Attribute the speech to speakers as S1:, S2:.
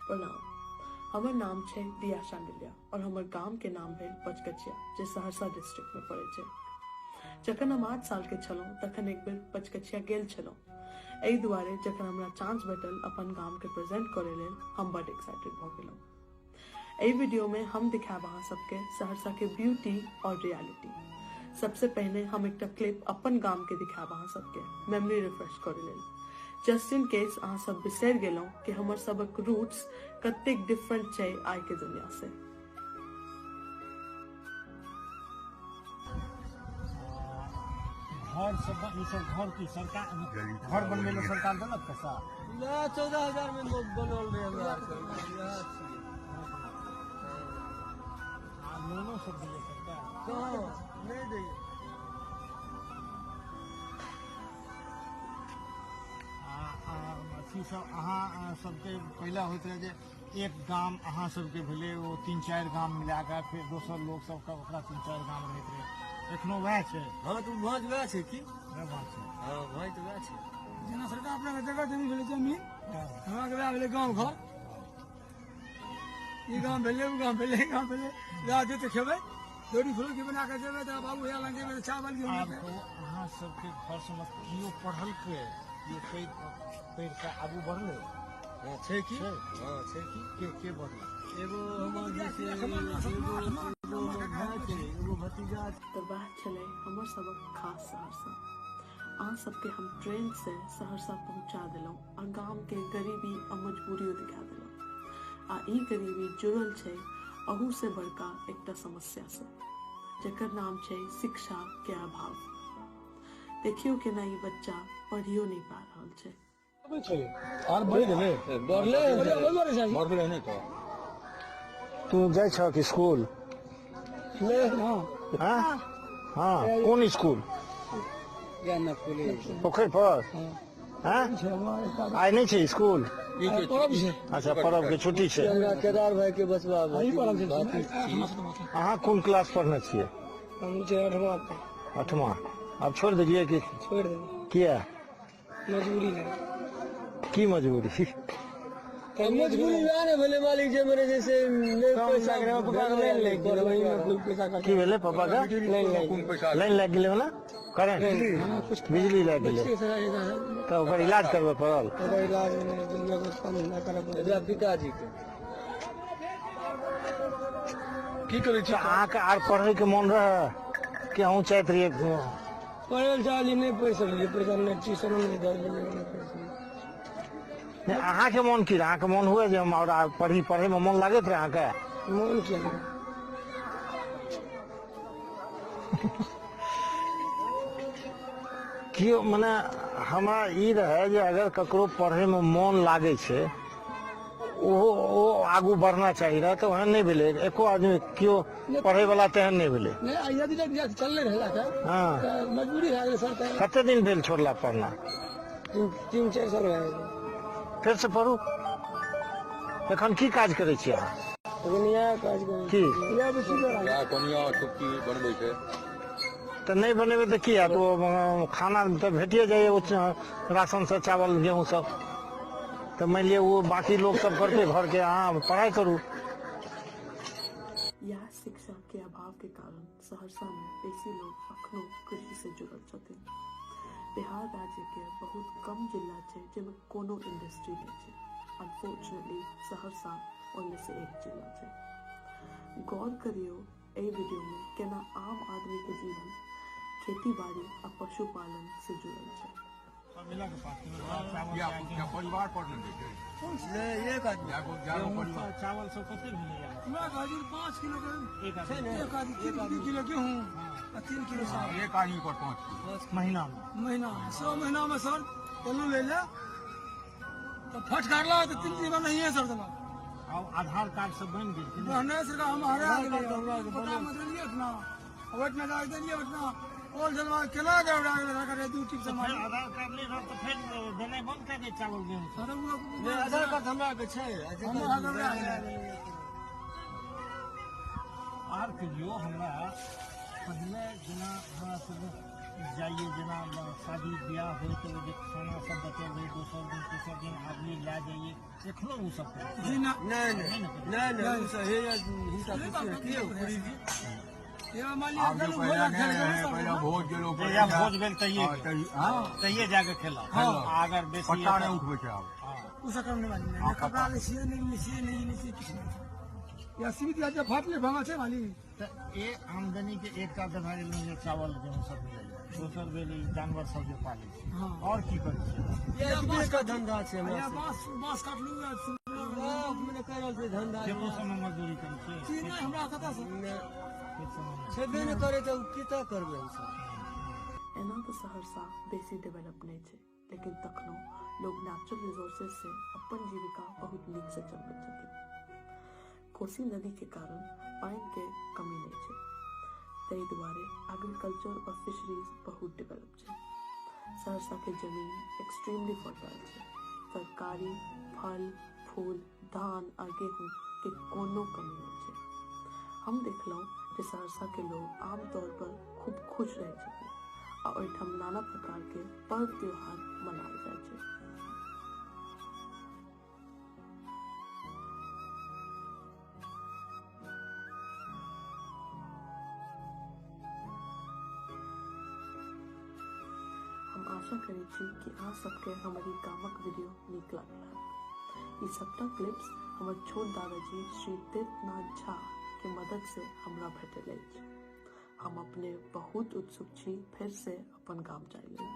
S1: प्रणाम। हमर नाम छे दिया शांडिल्या और हमर गांव के नाम है पचकचिया, जे सहरसा डिस्ट्रिक्ट में पड़े छे। जखन हम 8 साल के छलौं तखन एक बेर पचकचिया गेल छलौं। एहि दुआरे जखन हमरा चांस भेटल अपन गांव के प्रेजेंट करे लेल हम बड़ एक्साइटेड भ गेलौं। एहि वीडियो में हम दिखाब अहाँ सबके सहरसा के ब्यूटी और रियलिटी। सबसे पहले हम एक क्लिप अपन गांव के दिखाब अहाँ सबके मेमोरी रिफ्रेश करे लेल, जस्ट इन केस अहाँ सब बिसर गेलौं कि हमर सबक रूट्स कतेक डिफरेंट छै आइ के दुनिया से।
S2: घर सब ई सब घर की सरकार घर बनवे में सरकार देलक पैसा
S3: ना 14,000 में लोग बनल रहे हमरा के
S2: लोनो सब दिए सरकार
S3: कहां नहीं दे।
S2: अथी सब अहाँ सबके पहले होइत रहे जे एक गाम अहाँ सबके भेले वो 3-4 गाम मिला के फिर दोसर लोग सबके ओकरा 3-4 गाम रहैत रहे। एखनो वह छै।
S3: हां तो भाज वह छै की
S2: वह बात छै।
S3: हां भाई तो वह छै।
S4: जेना सरकार अपना के जगह जमीन भेले जमीन हमरा के वह भेले गांव घर। ई गांव भेले उ गांव भेले गांव भेले रात के खेबै रोटी फुल के बना के देबै त बाबू या लंगे में चावल के
S2: आब तो अहाँ सबके घर से मत कियो पढ़ल के ये पेड़ का आगू बढ़ले।
S3: हां छै की हां छै की
S2: के बढ़ले
S3: एगो हमर जैसे एगो भतीजा
S1: तो बात चले हमर सबक खास सहरसा। अहाँ सबके हम ट्रेन से सहरसा पहुंचा दिलौं और गांव के गरीबी और मजबूरियों दिखा दिलौं। आ ई गरीबी जुड़ल छै अहू से बड़का एकटा समस्या से, जेकर नाम छै शिक्षा के अभाव। देखियो केना ई बच्चा पढ़ियो नहीं पा रहल छै।
S3: और बढ़ले नहीं तो
S2: तू जाय छ कि स्कूल? हां हां कौन स्कूल?
S3: ज्ञान कॉलेज
S2: पोखर पर। हां आई नहीं छै स्कूल। अच्छा पर्व के छुट्टी छै।
S3: केदार भाई के बचवा
S2: अहाँ कोन क्लास पढ़ने छियै?
S4: हम जे 8वां
S2: अब छोड़ दिलिए कि
S4: छोड़ देंगे
S2: किया?
S4: मजबूरी है
S2: की मजबूरी?
S3: मजबूरी जाने भले मालिक जे मेरे जैसे नहीं पैसा
S2: की भेले पापा का लाइन लग गेले ना करेंट बिजली लग गेले तो ओकर इलाज करबे पड़ल।
S3: पिताजी के
S2: की करे छै अहाँ के आर पढ़े के मन रहे कि अहूँ चाहत रहिए?
S4: पढ़ल चाली नहीं पढ़ सकलिए, पैसा नहीं ट्यूशन नहीं दे
S2: अहाँ के मन की अहाँ के मन हुए जे हम और पढ़े में मन लागत रहे अहाँ के?
S4: मन किया
S2: कि मने हमरा ई रहे जे अगर ककरो पढ़े में मन लागे छै ओ आगू बढ़ना चाहिए रहा, तो ओहन नहीं भेले। एको आदमी क्यों पढ़े वाला तेहन नहीं भेले।
S4: नहीं यदि चलले रहला था
S2: हां
S4: मजबूरी है सरकार।
S2: कते दिन भेल छोड़ला पढ़ना?
S4: 3-4 साल है।
S2: फिर से पढ़ू। एखन की काज करे छी अहाँ?
S4: दुनिया काज करे
S2: की
S4: या बेसी
S3: कोनिया टुक्की बनबै छै
S2: तो नहीं बनेबे तो किया? तो खाना तो भेटिए जाइए राशन से चावल गेहूं सब। तो मान लिया वो बाकी लोग सब करते घर के, हाँ पढ़ाई करूँ।
S1: या शिक्षा के अभाव के कारण सहरसा में बेसी लोग अखनो कृषि से जुड़ल छथिन। बिहार राज्य के बहुत कम जिला छै जेमे कोनो इंडस्ट्री नहीं छै। अनफॉर्चुनेटली सहरसा उनमें से एक जिला छै। गौर करियो ए वीडियो में केना आम आदमी के जीवन खेती बाड़ी और पशुपालन से जुड़ल छै।
S3: परिवार पर नहीं एक आदमी
S2: चावल सब कते
S4: मैं गाजर 5 किलो एक आदमी किलो गेहूं 3 किलो चावल
S3: एक आदमी पर 5 किलो
S2: महीना में
S4: 100 महीना में सर कोलू ले ले तो फट काटला तो 3 दिन में नहीं है सर देना।
S2: और आधार कार्ड सब बन गेल कि
S4: नहीं सरकार हम हरा गेलिए पता मत लिए इतना वोट ना डाल देलिए उतना और जलवा केना देवड़ा सरकार ड्यूटी से
S2: फिर आधार कार्ड ले रह तो फिर देने बंद कर दे चावल गेहूं।
S4: सर
S3: नहीं आधार कार्ड हमरा के छै
S2: आर कहियो हमरा पहले जेना हमरा सब जाइए जेना शादी ब्याह हो तो जे खाना सब बतेबै दोसर दिन तेसर दिन आदमी ला जाइए एखनो उ सब करै छै।
S4: जी ना
S3: नहीं नहीं नहीं नहीं सर हे हिंसा की हो पूरी जी
S4: ये मान लिया चलो भोज खेल
S5: पहले भोज के लोग
S2: जहिया भोज भेल तहिए जाके खेला अगर बेसी
S5: पट्टा नहीं उठबै छै आब
S4: उसे करने वाली नहीं कपड़ा ले सीए नहीं कुछ नहीं या सीमित या जब फाट ले भांगा छे वाली
S2: तऽ ए आमदनी के एकटा तऽ भए गेल जे चावल गेहूँ सब मिलै दोसर भेल ई जानवर सब जे पालै छै
S4: हाँ।
S2: और की करै छै
S3: ये कितने का धंधा छै हमरा
S4: या
S3: से
S4: बांस काट लू या
S3: मैंने कर रहल छै धंधा
S2: जे मौसम में मजदूरी करै छै
S4: चीज नहीं हमरा कता से
S2: खेत समय में।
S3: छेबे नहीं करे तो कितना करबे सर
S1: एना तो सहरसा बेसी डेवलप नहीं है, लेकिन तखनो लोग नेचुरल रिसोर्सेज से अपन जीविका बहुत नीक से चलबैत छथिन। कोसी नदी के कारण पानी के कमी नहीं है, ताहि दुआरे एग्रीकल्चर और फिशरीज बहुत डेवलप है। सहरसा के जमीन एक्सट्रीमली फर्टाइल है। तरकारी, फल, फूल, धान और गेहूँ के कोनो कमी नहीं है। हम देखलहुँ जे सहरसा के लोग आमतौर पर खूब खुश रहे छथिन आ ओहिठाम नाना प्रकार के पर्व त्योहार मनायल जाइ छै। हम आशा करै छी कि अहाँ सबके हमर ई गामक वीडियो नीक लागल है। ई सबटा क्लिप्स हमर छोट दादाजी श्री तीर्थनाथ झा के मदद से हमरा भेटल अछि। हम अपने बहुत उत्सुक छी फिर से अपन गाम जाय लेल।